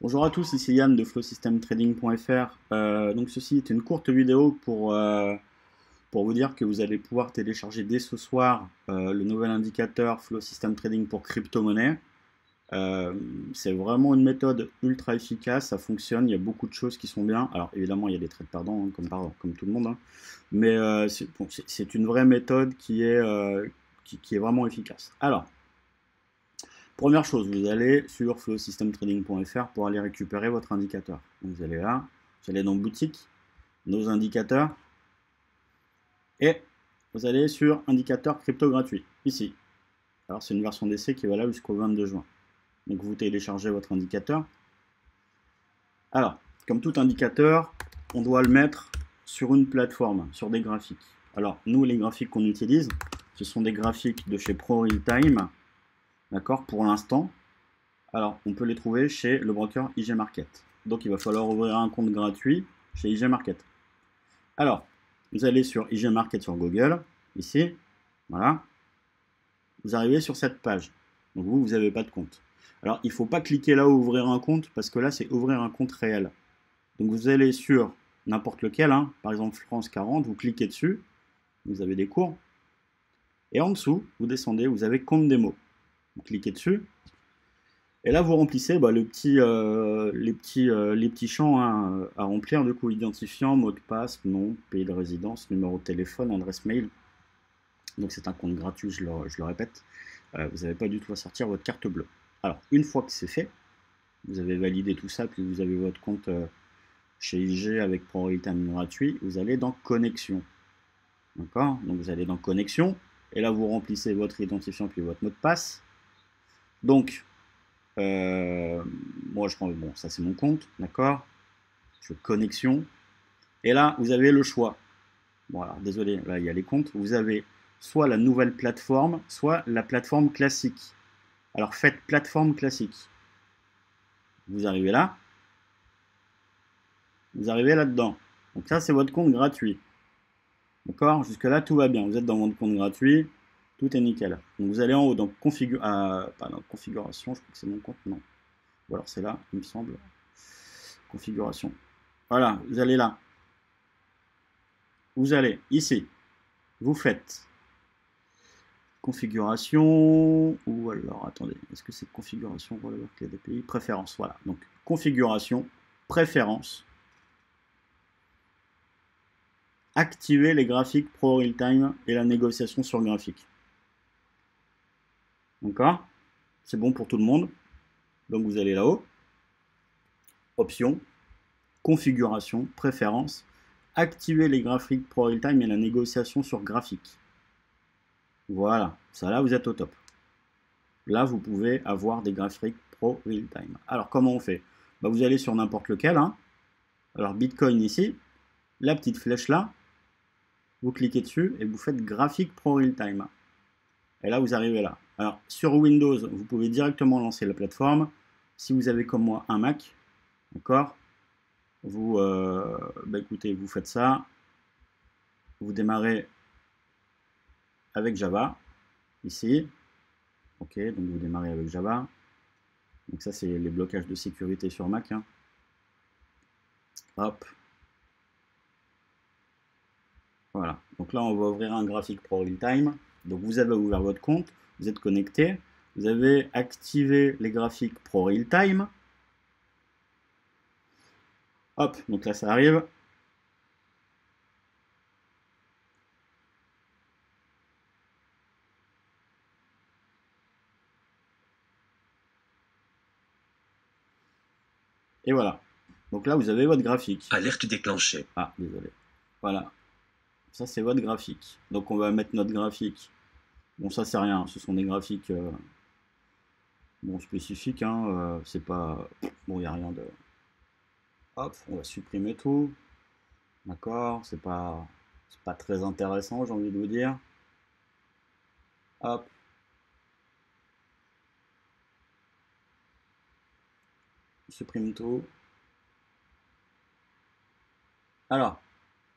Bonjour à tous, ici Yann de flowsystemtrading.fr. Donc ceci est une courte vidéo pour vous dire que vous allez pouvoir télécharger dès ce soir le nouvel indicateur Flow System Trading pour crypto-monnaie. C'est vraiment une méthode ultra efficace, ça fonctionne, il y a beaucoup de choses qui sont bien. Alors évidemment il y a des trades perdants, hein, comme tout le monde, hein. Mais c'est une vraie méthode qui est vraiment efficace. Alors, première chose, vous allez sur flowsystemtrading.fr pour aller récupérer votre indicateur. Donc vous allez là, vous allez dans boutique, nos indicateurs, et vous allez sur indicateur crypto gratuit, ici. Alors c'est une version d'essai qui est valable jusqu'au 22 juin. Donc vous téléchargez votre indicateur. Alors, comme tout indicateur, on doit le mettre sur une plateforme, sur des graphiques. Alors nous, les graphiques qu'on utilise, ce sont des graphiques de chez ProRealTime, d'accord, pour l'instant. Alors, on peut les trouver chez le broker IG Market. Donc, il va falloir ouvrir un compte gratuit chez IG Market. Alors, vous allez sur IG Market sur Google, ici, voilà. Vous arrivez sur cette page. Donc, vous n'avez pas de compte. Alors, il ne faut pas cliquer là où ouvrir un compte, parce que là, c'est ouvrir un compte réel. Donc, vous allez sur n'importe lequel, hein, par exemple France 40, vous cliquez dessus, vous avez des cours. Et en dessous, vous descendez, vous avez compte démo. Vous cliquez dessus. Et là, vous remplissez les petits champs, hein, à remplir, du coup, identifiant, mot de passe, nom, pays de résidence, numéro de téléphone, adresse mail. Donc c'est un compte gratuit, je le répète. Vous n'avez pas du tout à sortir votre carte bleue. Alors, une fois que c'est fait, vous avez validé tout ça, puis vous avez votre compte chez IG avec ProRealTime gratuit, vous allez dans Connexion. D'accord? Donc vous allez dans Connexion, et là, vous remplissez votre identifiant, puis votre mot de passe. Donc, moi, je prends, bon, ça c'est mon compte, d'accord. Je fais connexion. Et là, vous avez le choix. Bon, alors, désolé, là, il y a les comptes. Vous avez soit la nouvelle plateforme, soit la plateforme classique. Alors, faites plateforme classique. Vous arrivez là. Vous arrivez là-dedans. Donc, ça, c'est votre compte gratuit. D'accord? Jusque-là, tout va bien. Vous êtes dans votre compte gratuit. Tout est nickel. Donc, vous allez en haut dans configuration. Je crois que c'est mon compte. Non. Ou alors, c'est là, il me semble. Configuration. Voilà, vous allez là. Vous allez ici. Vous faites configuration, ou alors, attendez, est-ce que c'est configuration, releveur clé d'API, préférence, voilà. Donc, configuration, préférence, activer les graphiques Pro Realtime et la négociation sur graphique. D'accord? C'est bon pour tout le monde. Donc, vous allez là-haut. Option, configuration, préférence, activer les graphiques Pro Realtime et la négociation sur graphique. Voilà, ça là, vous êtes au top. Là, vous pouvez avoir des graphiques Pro Realtime. Alors, comment on fait? Bah, vous allez sur n'importe lequel, hein. Alors, Bitcoin ici, la petite flèche là, vous cliquez dessus et vous faites graphique Pro Realtime. Et là, vous arrivez là. Alors, sur Windows, vous pouvez directement lancer la plateforme. Si vous avez comme moi un Mac, d'accord, vous, bah, écoutez, vous faites ça. Vous démarrez avec Java, ici. Ok, donc vous démarrez avec Java. Donc ça, c'est les blocages de sécurité sur Mac, hein. Hop. Voilà. Donc là, on va ouvrir un graphique Pro Realtime. Donc vous avez ouvert votre compte, vous êtes connecté, vous avez activé les graphiques Pro Realtime. Hop, donc là, ça arrive. Et voilà. Donc là, vous avez votre graphique. Alerte déclenchée. Ah, désolé. Voilà. Ça, c'est votre graphique. Donc on va mettre notre graphique. Bon, ça, c'est rien. Ce sont des graphiques bon, spécifiques, hein. C'est pas... Bon, il n'y a rien de... Hop, on va supprimer tout. D'accord, c'est pas très intéressant, j'ai envie de vous dire. Hop. On supprime tout. Alors,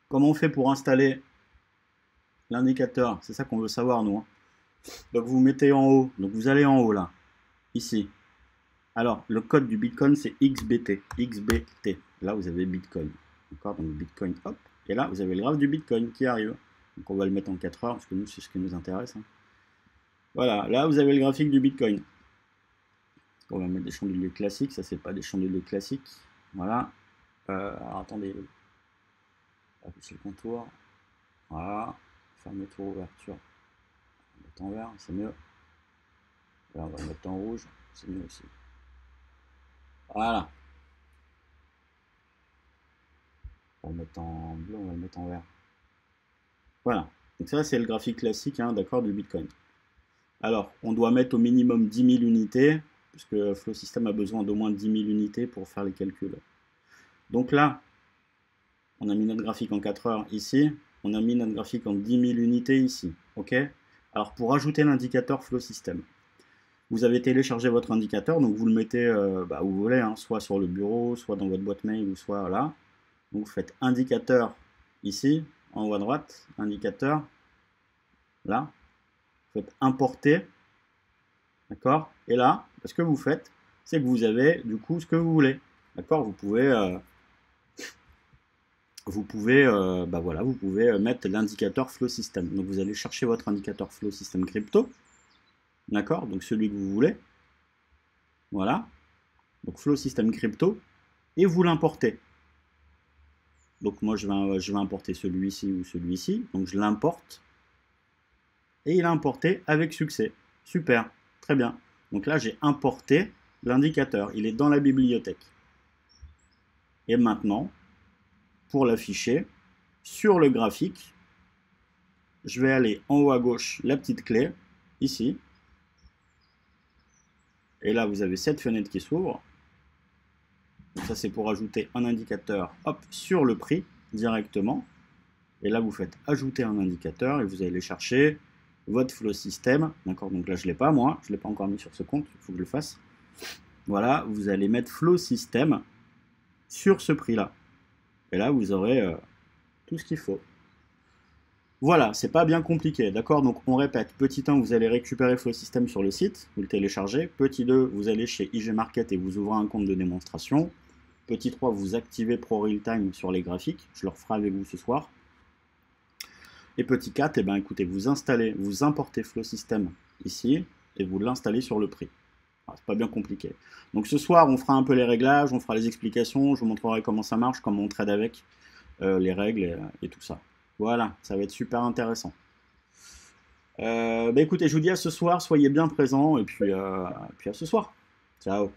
comment on fait pour installer l'indicateur? C'est ça qu'on veut savoir, nous, hein. Donc, vous mettez en haut. Donc, vous allez en haut, là. Ici. Alors, le code du Bitcoin, c'est XBT. XBT. Là, vous avez Bitcoin. D'accord? Donc, Bitcoin, hop. Et là, vous avez le graphe du Bitcoin qui arrive. Donc, on va le mettre en 4 heures, parce que nous, c'est ce qui nous intéresse. Hein. Voilà, là, vous avez le graphique du Bitcoin. On va mettre des chandeliers classiques. Ça, c'est pas des chandeliers classiques. Voilà. Alors, attendez. Afficher le contour. Voilà. Fermeture, ouverture. On va mettre en vert, c'est mieux. Là, on va le mettre en rouge. C'est mieux aussi. Voilà. On va le mettre en bleu, on va le mettre en vert. Voilà. Donc ça, c'est le graphique classique, hein, d'accord, du Bitcoin. Alors, on doit mettre au minimum 10 000 unités, puisque Flow System a besoin d'au moins 10 000 unités pour faire les calculs. Donc là, on a mis notre graphique en 4 heures ici, on a mis notre graphique en 10 000 unités ici, ok? Alors, pour ajouter l'indicateur Flow System, vous avez téléchargé votre indicateur, donc vous le mettez où vous voulez, hein, soit sur le bureau, soit dans votre boîte mail, ou soit là. Donc vous faites indicateur ici, en haut à droite, indicateur, là. Vous faites importer, d'accord? Et là, ce que vous faites, c'est que vous avez du coup ce que vous voulez, d'accord? Vous pouvez mettre l'indicateur Flow System. Donc vous allez chercher votre indicateur Flow System crypto, d'accord? Donc celui que vous voulez, voilà. Donc Flow System crypto, et vous l'importez. Donc moi je vais importer celui-ci ou celui-ci, donc je l'importe. Et il est importé avec succès. Super, très bien. Donc là, j'ai importé l'indicateur. Il est dans la bibliothèque. Et maintenant, pour l'afficher, sur le graphique, je vais aller en haut à gauche, la petite clé, ici. Et là, vous avez cette fenêtre qui s'ouvre. Ça, c'est pour ajouter un indicateur, hop, sur le prix, directement. Et là, vous faites ajouter un indicateur et vous allez chercher votre flow system, d'accord, donc là je ne l'ai pas moi, je ne l'ai pas encore mis sur ce compte, il faut que je le fasse. Voilà, vous allez mettre flow system sur ce prix là, et là vous aurez tout ce qu'il faut. Voilà, c'est pas bien compliqué, d'accord, donc on répète, petit 1, vous allez récupérer flow system sur le site, vous le téléchargez, petit 2, vous allez chez IG Market et vous ouvrez un compte de démonstration, petit 3, vous activez Pro Real Time sur les graphiques, je le referai avec vous ce soir. Et petit 4, eh ben, écoutez, vous importez Flow System ici et vous l'installez sur le prix. C'est pas bien compliqué. Donc ce soir, on fera un peu les réglages, on fera les explications, je vous montrerai comment ça marche, comment on trade avec, les règles et tout ça. Voilà, ça va être super intéressant. Écoutez, je vous dis à ce soir, soyez bien présents et puis à ce soir. Ciao.